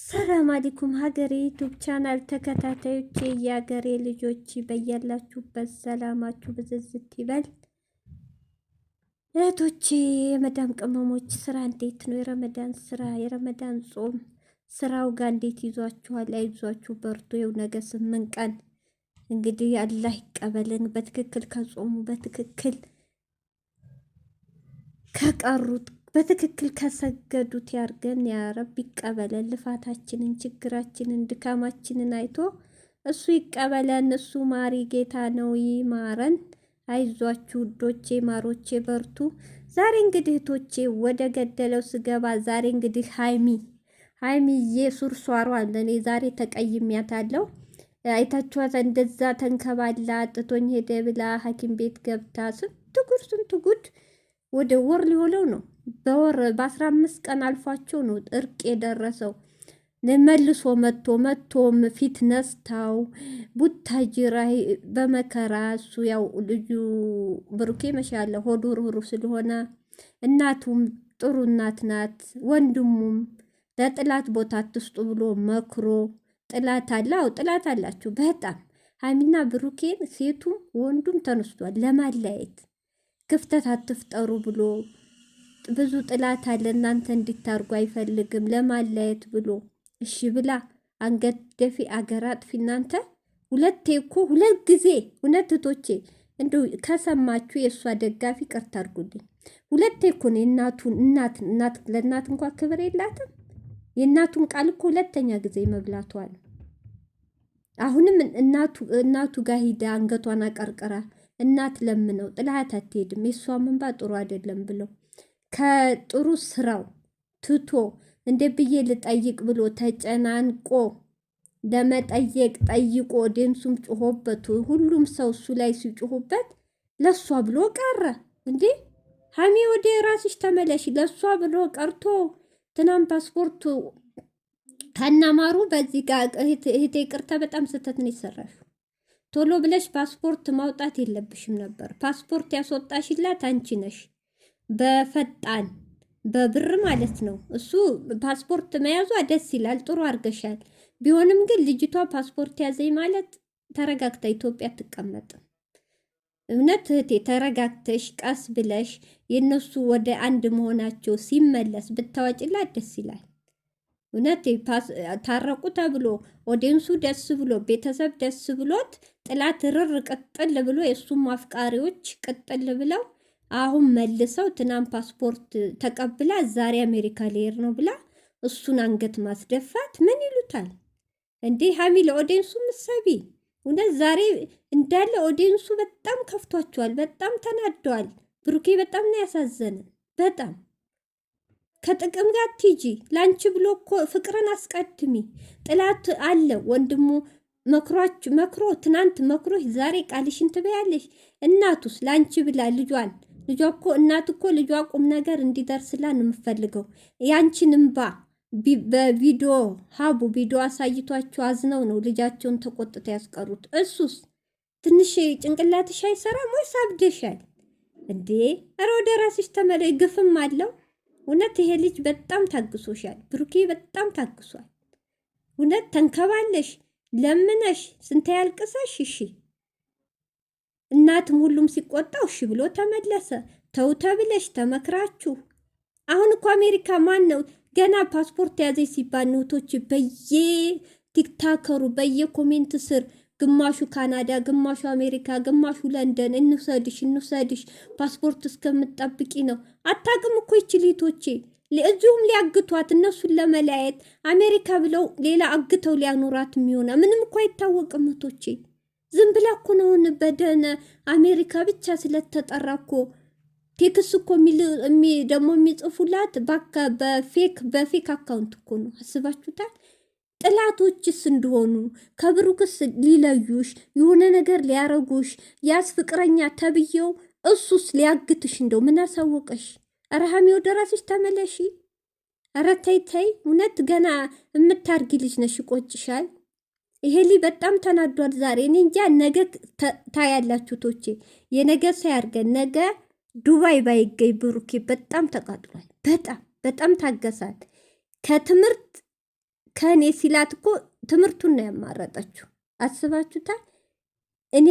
ሰላም አለይኩም ሀገሬ ዩቲዩብ ቻናል ተከታታዮች የሀገሬ ልጆች በያላችሁበት ሰላማችሁ ብዝዝት ይበል። እህቶቼ የመዳም ቅመሞች ስራ እንዴት ነው? የረመዳን ስራ የረመዳን ጾም ስራው ጋር እንዴት ይዟችኋል? አይዟችሁ በርቱ። ይኸው ነገ 8 ቀን እንግዲህ አላህ ይቀበልን። በትክክል ከጾሙ በትክክል ከቀሩት በትክክል ከሰገዱት ያርገን። ያ ረብ ይቀበለን። ልፋታችንን፣ ችግራችንን፣ ድካማችንን አይቶ እሱ ይቀበለን። እሱ ማሪ ጌታ ነው፣ ይማረን። አይዟችሁ ውዶቼ ማሮቼ በርቱ። ዛሬ እንግዲህ እህቶቼ ወደ ገደለው ስገባ ዛሬ እንግዲህ ሀይሚዬ ሱርሷሯ እኔ ዛሬ ተቀይሜያታለሁ። አይታችኋት እንደዛ ተንከባላ ጥቶኝ ሄደ ብላ ሐኪም ቤት ገብታ ስንት ጉድ ወደ ወር ሊሆነው ነው። በወር በ15 ቀን አልፏቸው ነው እርቅ የደረሰው። መልሶ መቶም ፊት ነስታው ቡታጅራ በመከራ እሱ ያው ልጁ ብሩኬ መሻለ ሆዱ ሩህሩህ ስለሆነ እናቱም ጥሩ እናት ናት። ወንድሙም ለጥላት ቦታ አትስጡ ብሎ መክሮ ጥላት አለው ጥላት አላችሁ በጣም ሀይሚና ብሩኬን ሴቱም ወንዱም ተነስቷል ለማለያየት ክፍተት አትፍጠሩ ብሎ ብዙ ጥላት አለ እናንተ እንዲታርጉ አይፈልግም ለማለያየት ብሎ እሺ ብላ አንገት ደፊ አገር አጥፊ እናንተ ሁለት ጊዜ እውነት እህቶቼ እንደው ከሰማችሁ የእሷ ደጋፊ ቅርታ አድርጉልኝ። ሁለቴ እኮ ነው የእናቱን እናት ለእናት እንኳን ክብር የላትም። የእናቱን ቃል እኮ ሁለተኛ ጊዜ መብላቷል። አሁንም እናቱ ጋር ሂዳ አንገቷን አቀርቅራ እናት ለምነው ጥላት አትሄድም የእሷ መንባ ጥሩ አይደለም ብለው ከጥሩ ስራው ትቶ እንደ ብዬ ልጠይቅ ብሎ ተጨናንቆ ለመጠየቅ ጠይቆ ደምሱም ጮሆበት ሁሉም ሰው እሱ ላይ ሲጮሁበት ለሷ ብሎ ቀረ እንዴ። ሀሚ ወደ ራስሽ ተመለሽ። ለሷ ብሎ ቀርቶ ትናንት ፓስፖርቱ ከናማሩ በዚህ ጋር እህቴ ቅርታ በጣም ስህተት ነው የሰራሽው። ቶሎ ብለሽ ፓስፖርት ማውጣት የለብሽም ነበር። ፓስፖርት ያስወጣሽላት አንቺ ነሽ፣ በፈጣን በብር ማለት ነው። እሱ ፓስፖርት መያዟ ደስ ይላል፣ ጥሩ አድርገሻል። ቢሆንም ግን ልጅቷ ፓስፖርት ያዘኝ ማለት ተረጋግታ ኢትዮጵያ አትቀመጥም። እውነት እህቴ ተረጋግተሽ ቀስ ብለሽ የነሱ ወደ አንድ መሆናቸው ሲመለስ ብታወጭላት ደስ ይላል። እውነት ታረቁ ተብሎ ኦዲንሱ ደስ ብሎ ቤተሰብ ደስ ብሎት ጥላት ርር ቅጥል ብሎ የእሱም አፍቃሪዎች ቅጥል ብለው አሁን መልሰው ትናንት ፓስፖርት ተቀብላ ዛሬ አሜሪካ ሊሄድ ነው ብላ እሱን አንገት ማስደፋት ምን ይሉታል እንዴ? ሀሚ ለኦዲንሱ ምሰቢ እውነት ዛሬ እንዳለ ኦዲንሱ በጣም ከፍቷቸዋል፣ በጣም ተናደዋል። ብሩኬ በጣም ነው ያሳዘነ። በጣም ከጥቅም ጋር ትጂ ላንቺ ብሎ እኮ ፍቅርን አስቀድሚ። ጥላት አለ ወንድሙ መክሮ ትናንት መክሮሽ ዛሬ ቃልሽን ትበያለሽ። እናቱስ ላንቺ ብላ ልጇ እኮ እናት እኮ ልጇ ቁም ነገር እንዲደርስላት ነው የምፈልገው። ያንቺን እምባ በቪዲዮ ቪዲዮ አሳይቷቸው አዝነው ነው ልጃቸውን ተቆጥተው ያስቀሩት። እሱስ ትንሽ ጭንቅላትሽ አይሰራም ወይስ አብደሻል እንዴ? ኧረ ወደ ራስሽ ተመለይ። ግፍም አለው እውነት። ይሄ ልጅ በጣም ታግሶሻል። ብሩኬ በጣም ታግሷል። እውነት ተንከባለሽ ለምነሽ ስንት ያልቅሰሽ እሺ። እናትም ሁሉም ሲቆጣው እሺ ብሎ ተመለሰ። ተው ተብለሽ ተመክራችሁ አሁን እኮ አሜሪካ ማን ነው ገና ፓስፖርት ያዘች ሲባል ኖቶች በየቲክታከሩ በየኮሜንት ስር ግማሹ ካናዳ፣ ግማሹ አሜሪካ፣ ግማሹ ለንደን እንውሰድሽ ፓስፖርት እስከምትጠብቂ ነው። አታቅም እኮ ይችሊቶቼ እዚሁም ሊያግቷት እነሱን ለመለያየት አሜሪካ ብለው ሌላ አግተው ሊያኖራት የሚሆነ ምንም እኮ አይታወቅም። እህቶቼ ዝም ብላ እኮ ነው በደነ አሜሪካ ብቻ ስለተጠራ እኮ ቴክስ እኮ ደግሞ የሚጽፉላት በፌክ አካውንት እኮ ነው። አስባችሁታል? ጥላቶችስ እንደሆኑ ከብሩክስ ሊለዩሽ የሆነ ነገር ሊያረጉሽ ያስ ፍቅረኛ ተብዬው እሱስ ሊያግትሽ እንደው ምን አሳወቀሽ? ኧረ ሀሚ ወደ ራስሽ ተመለሺ። ኧረ ተይ እውነት ገና የምታርጊ ልጅ ነሽ፣ ይቆጭሻል። ይሄ ልጅ በጣም ተናዷል ዛሬ። እኔ እንጃ ነገ ታያላችሁ ቶቼ። የነገ ሳያርገን ነገ ዱባይ ባይገኝ ብሩኬ በጣም ተቃጥሏል። በጣም ታገሳል። ከእኔ ሲላት እኮ ትምህርቱን ነው ያማረጠችው። አስባችሁታል? እኔ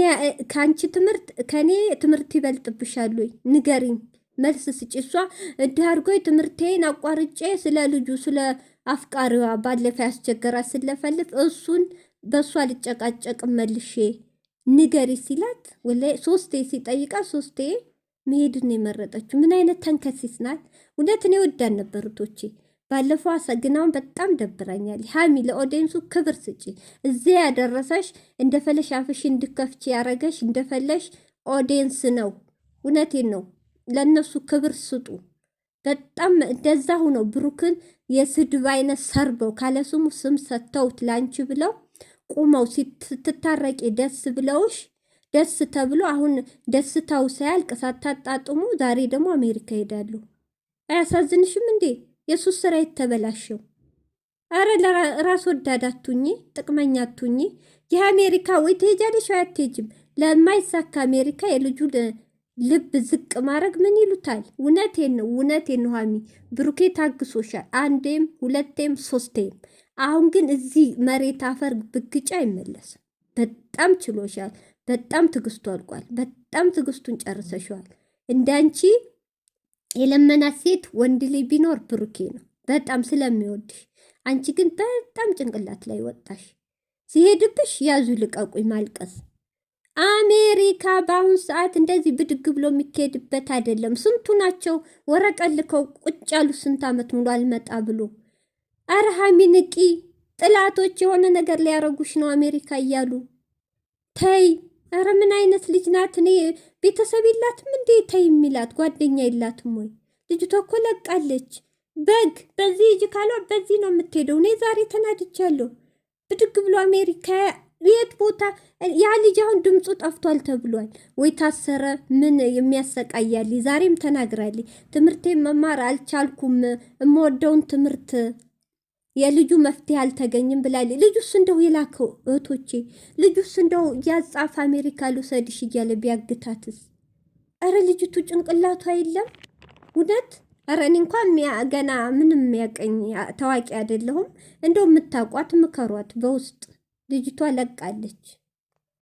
ከአንቺ ትምህርት ከእኔ ትምህርት ይበልጥብሻል ወይ ንገሪኝ፣ መልስ ስጪ። እሷ እንዲህ አድርጎኝ ትምህርቴን አቋርጬ ስለ ልጁ ስለ አፍቃሪዋ ባለፈ ያስቸገራት ስለፈልፍ እሱን በእሷ ልጨቃጨቅ መልሼ ንገሪ ሲላት ወላሂ ሶስቴ ሲጠይቃ ሶስቴ መሄድን የመረጠችው። ምን አይነት ተንከሲስ ናት! እውነት እኔ ወዳን ነበሩቶቼ ባለፈው አሰግናውን በጣም ደብራኛል። ሀሚ ለኦዲየንሱ ክብር ስጪ። እዚያ ያደረሰሽ እንደፈለሽ አፍሽ እንድከፍች ያረገሽ እንደፈለሽ ኦዲየንስ ነው። እውነቴን ነው። ለእነሱ ክብር ስጡ። በጣም እንደዛ ሁነው ብሩክን የስድብ አይነት ሰርበው ካለስሙ ስም ሰጥተውት ላንቺ ብለው ቁመው ስትታረቂ ደስ ብለውሽ ደስ ተብሎ አሁን ደስታው ሳያልቅ ሳታጣጥሙ ዛሬ ደግሞ አሜሪካ ሄዳሉ። አያሳዝንሽም እንዴ? የሱ ስራ የተበላሸው። አረ ለራስ ወዳድ አቱኝ፣ ጥቅመኛ አቱኝ። የአሜሪካ ወይ ትሄጃለሽ ወይ አትሄጂም። ለማይሳካ አሜሪካ የልጁ ልብ ዝቅ ማድረግ ምን ይሉታል? እውነቴን ነው ሀሚ ብሩኬ ታግሶሻል። አንዴም ሁለቴም ሶስቴም። አሁን ግን እዚህ መሬት አፈር ብግጫ አይመለስም። በጣም ችሎሻል። በጣም ትግስቱ አልቋል። በጣም ትግስቱን ጨርሰሻል። እንዳንቺ የለመናት ሴት ወንድ ላይ ቢኖር ብሩኬ ነው፣ በጣም ስለሚወድሽ። አንቺ ግን በጣም ጭንቅላት ላይ ወጣሽ። ሲሄድብሽ ያዙ ልቀቁኝ ማልቀስ። አሜሪካ በአሁን ሰዓት እንደዚህ ብድግ ብሎ የሚካሄድበት አይደለም። ስንቱ ናቸው ወረቀት ልከው ቁጭ ያሉ ስንት ዓመት ሙሉ አልመጣ ብሎ። አረ ሀሚ ንቂ። ጥላቶች የሆነ ነገር ሊያረጉሽ ነው አሜሪካ እያሉ ተይ። አረ ምን አይነት ልጅ ናት? እኔ ቤተሰብ የላትም እንዴ? ተይ የሚላት ጓደኛ የላትም ወይ? ልጅቷ እኮ ለቃለች። በግ በዚህ እጅ ካሏ በዚህ ነው የምትሄደው። እኔ ዛሬ ተናድቻለሁ። ብድግ ብሎ አሜሪካ የት ቦታ? ያ ልጅ አሁን ድምፁ ጠፍቷል ተብሏል ወይ ታሰረ? ምን የሚያሰቃያል? ዛሬም ተናግራለች። ትምህርቴን መማር አልቻልኩም፣ የምወደውን ትምህርት የልጁ መፍትሄ አልተገኝም ብላለች። ልጁስ እንደው የላከው እህቶቼ፣ ልጁስ እንደው ያጻፍ አሜሪካ ልውሰድሽ እያለ ቢያግታትስ? አረ ልጅቱ ጭንቅላቷ የለም እውነት። አረ እኔ እንኳን ገና ምንም የሚያቀኝ ታዋቂ አይደለሁም። እንደው የምታውቋት ምከሯት በውስጥ። ልጅቷ ለቃለች።